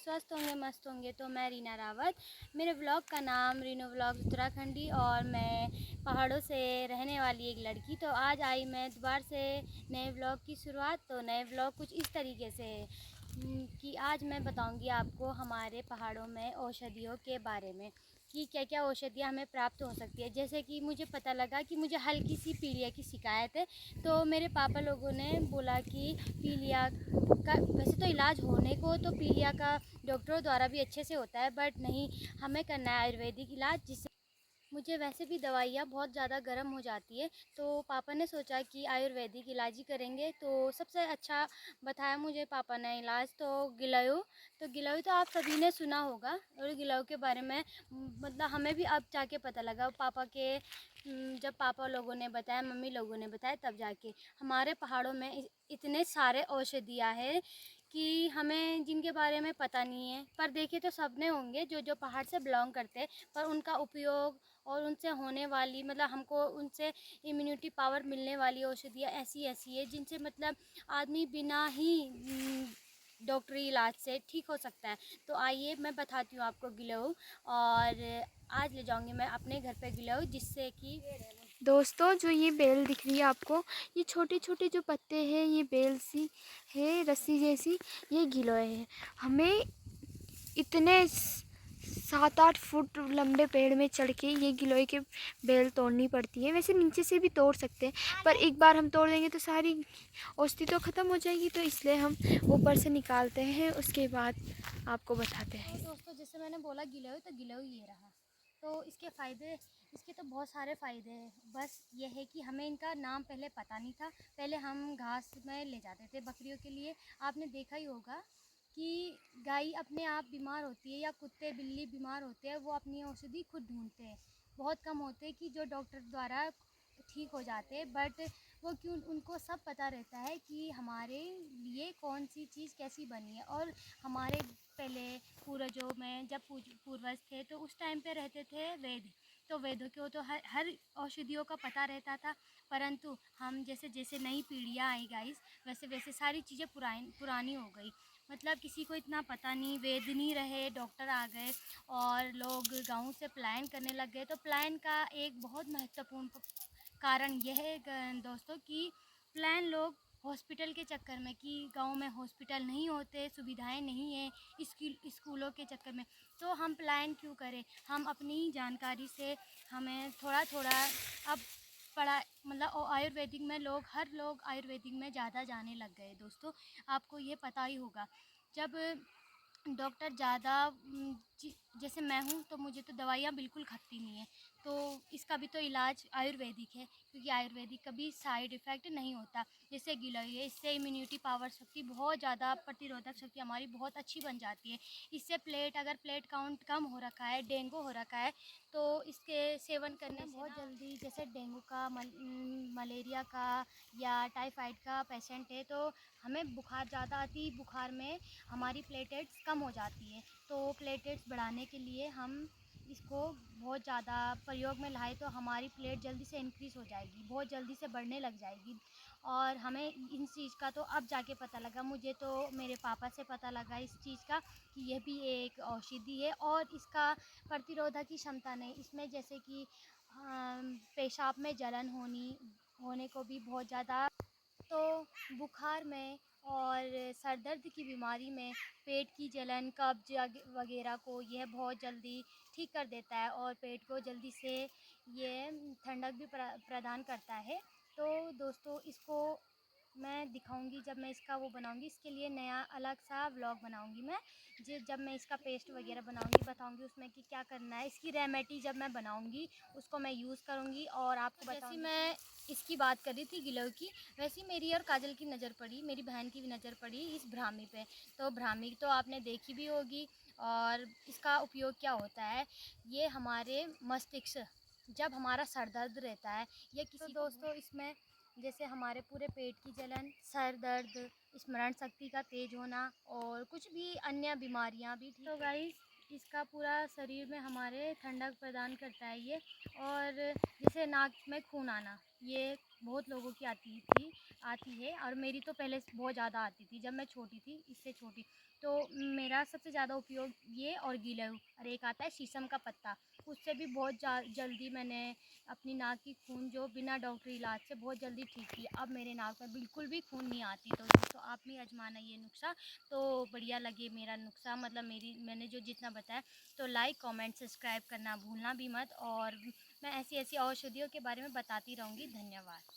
स्वस्थ होंगे, मस्त होंगे। तो मैं रीना रावत, मेरे व्लॉग का नाम रीनो व्लॉग्स उत्तराखंडी, और मैं पहाड़ों से रहने वाली एक लड़की। तो आज आई मैं दोबारा से नए व्लॉग की शुरुआत। तो नए व्लॉग कुछ इस तरीके से कि आज मैं बताऊंगी आपको हमारे पहाड़ों में औषधियों के बारे में कि क्या क्या औषधियाँ हमें प्राप्त हो सकती है। जैसे कि मुझे पता लगा कि मुझे हल्की सी पीलिया की शिकायत है, तो मेरे पापा लोगों ने बोला कि पीलिया का वैसे तो इलाज होने को तो पीलिया का डॉक्टरों द्वारा भी अच्छे से होता है, बट नहीं, हमें करना है आयुर्वेदिक इलाज। जिससे मुझे वैसे भी दवाइयाँ बहुत ज़्यादा गर्म हो जाती है, तो पापा ने सोचा कि आयुर्वेदिक इलाज ही करेंगे। तो सबसे अच्छा बताया मुझे पापा ने इलाज, तो गिलोय। तो गिलोय तो आप सभी ने सुना होगा, और गिलोय के बारे में मतलब हमें भी अब जाके पता लगा। पापा के जब पापा लोगों ने बताया, मम्मी लोगों ने बताया, तब जाके हमारे पहाड़ों में इतने सारे औषधियाँ हैं कि हमें जिनके बारे में पता नहीं है। पर देखे तो सब ने होंगे जो जो पहाड़ से बिलोंग करते हैं, पर उनका उपयोग और उनसे होने वाली मतलब हमको उनसे इम्यूनिटी पावर मिलने वाली औषधियाँ ऐसी ऐसी है जिनसे मतलब आदमी बिना ही डॉक्टरी इलाज से ठीक हो सकता है। तो आइए मैं बताती हूँ आपको गिलोय, और आज ले जाऊँगी मैं अपने घर पे गिलोय, जिससे कि दोस्तों, जो ये बेल दिख रही है आपको, ये छोटे छोटे जो पत्ते हैं, ये बेल सी है, रस्सी जैसी, ये गिलोय है। हमें इतने 7-8 फुट लंबे पेड़ में चढ़ के ये गिलोय के बेल तोड़नी पड़ती है। वैसे नीचे से भी तोड़ सकते हैं, पर एक बार हम तोड़ देंगे तो सारी औषधि तो ख़त्म हो जाएगी, तो इसलिए हम ऊपर से निकालते हैं, उसके बाद आपको बताते तो हैं। दोस्तों, जैसे मैंने बोला गिलोय, तो गिलोय ये रहा। तो इसके फ़ायदे, इसके तो बहुत सारे फ़ायदे हैं। बस ये है कि हमें इनका नाम पहले पता नहीं था। पहले हम घास में ले जाते थे बकरियों के लिए। आपने देखा ही होगा कि गाय अपने आप बीमार होती है या कुत्ते बिल्ली बीमार होते हैं, वो अपनी औषधि खुद ढूंढते हैं। बहुत कम होते हैं कि जो डॉक्टर द्वारा ठीक हो जाते हैं, बट वो क्यों, उनको सब पता रहता है कि हमारे लिए कौन सी चीज़ कैसी बनी है। और हमारे पहले पूर्वजों में जब पूर्वज थे, तो उस टाइम पे रहते थे वेद। तो वेदों को तो हर औषधियों का पता रहता था। परंतु हम जैसे जैसे नई पीढ़ियाँ आई गाइस, वैसे वैसे सारी चीज़ें पुरानी हो गई। मतलब किसी को इतना पता नहीं, वेद नहीं रहे, डॉक्टर आ गए और लोग गाँव से पलायन करने लग गए। तो पलायन का एक बहुत महत्वपूर्ण कारण यह है दोस्तों कि पलायन लोग हॉस्पिटल के चक्कर में, कि गांव में हॉस्पिटल नहीं होते, सुविधाएं नहीं है, स्कूलों के चक्कर में। तो हम पलायन क्यों करें? हम अपनी जानकारी से हमें थोड़ा थोड़ा अब पढ़ा मतलब आयुर्वेदिक में हर लोग आयुर्वेदिक में ज़्यादा जाने लग गए दोस्तों। आपको ये पता ही होगा, जब डॉक्टर ज़्यादा जैसे मैं हूँ, तो मुझे तो दवाइयाँ बिल्कुल खपती नहीं है। तो इसका भी तो इलाज आयुर्वेदिक है, क्योंकि आयुर्वेदिक कभी साइड इफ़ेक्ट नहीं होता। जैसे गिलोय है, इससे इम्यूनिटी पावर शक्ति बहुत ज़्यादा, प्रतिरोधक शक्ति हमारी बहुत अच्छी बन जाती है। इससे अगर प्लेट काउंट कम हो रखा है, डेंगू हो रखा है, तो इसके सेवन करने से बहुत जल्दी, जैसे डेंगू का मलेरिया का या टाइफाइड का पेशेंट है, तो हमें बुखार ज़्यादा आती, बुखार में हमारी प्लेटलेट्स कम हो जाती है। तो प्लेटलेट्स बढ़ाने के लिए हम इसको बहुत ज़्यादा प्रयोग में लाए, तो हमारी प्लेट जल्दी से इंक्रीज़ हो जाएगी, बहुत जल्दी से बढ़ने लग जाएगी। और हमें इन चीज़ का तो अब जाके पता लगा, मुझे तो मेरे पापा से पता लगा इस चीज़ का कि यह भी एक औषधि है। और इसका प्रतिरोधक की क्षमता नहीं, इसमें जैसे कि पेशाब में जलन होने को भी बहुत ज़्यादा, तो बुखार में और सर दर्द की बीमारी में, पेट की जलन, कब्ज वगैरह को यह बहुत जल्दी ठीक कर देता है, और पेट को जल्दी से ये ठंडक भी प्रदान करता है। तो दोस्तों, इसको मैं दिखाऊंगी जब मैं इसका वो बनाऊंगी। इसके लिए नया अलग सा व्लॉग बनाऊंगी मैं, जब मैं इसका पेस्ट वगैरह बनाऊंगी, बताऊंगी उसमें कि क्या करना है। इसकी रेमेडी जब मैं बनाऊंगी, उसको मैं यूज़ करूंगी और आपको बताऊंगी। जैसे मैं इसकी बात कर रही थी गिलोय की, वैसे मेरी और काजल की नज़र पड़ी, मेरी बहन की भी नज़र पड़ी इस ब्राह्मी पे। तो ब्राह्मी तो आपने देखी भी होगी। और इसका उपयोग क्या होता है, ये हमारे मस्तिष्क, जब हमारा सर दर्द रहता है या किसी, तो दोस्तों इसमें जैसे हमारे पूरे पेट की जलन, सर दर्द, स्मरण शक्ति का तेज होना और कुछ भी अन्य बीमारियां भी ठीक, तो गाइस इसका पूरा शरीर में हमारे ठंडक प्रदान करता है ये। और जैसे नाक में खून आना, ये बहुत लोगों की आती है, और मेरी तो पहले से बहुत ज़्यादा आती थी जब मैं छोटी थी, इससे छोटी। तो मेरा सबसे ज़्यादा उपयोग ये और गिलहू, और एक आता है शीशम का पत्ता, उससे भी बहुत जल्दी मैंने अपनी नाक की खून जो बिना डॉक्टरी इलाज से बहुत जल्दी ठीक की। अब मेरे नाक में बिल्कुल भी खून नहीं आती। तो दोस्तों आप भी आजमाना ये नुस्खा, तो बढ़िया लगे मेरा नुस्खा, मतलब मैंने जो जितना बताया। तो लाइक कमेंट सब्सक्राइब करना भूलना भी मत, और मैं ऐसी ऐसी औषधियों के बारे में बताती रहूँगी। धन्यवाद।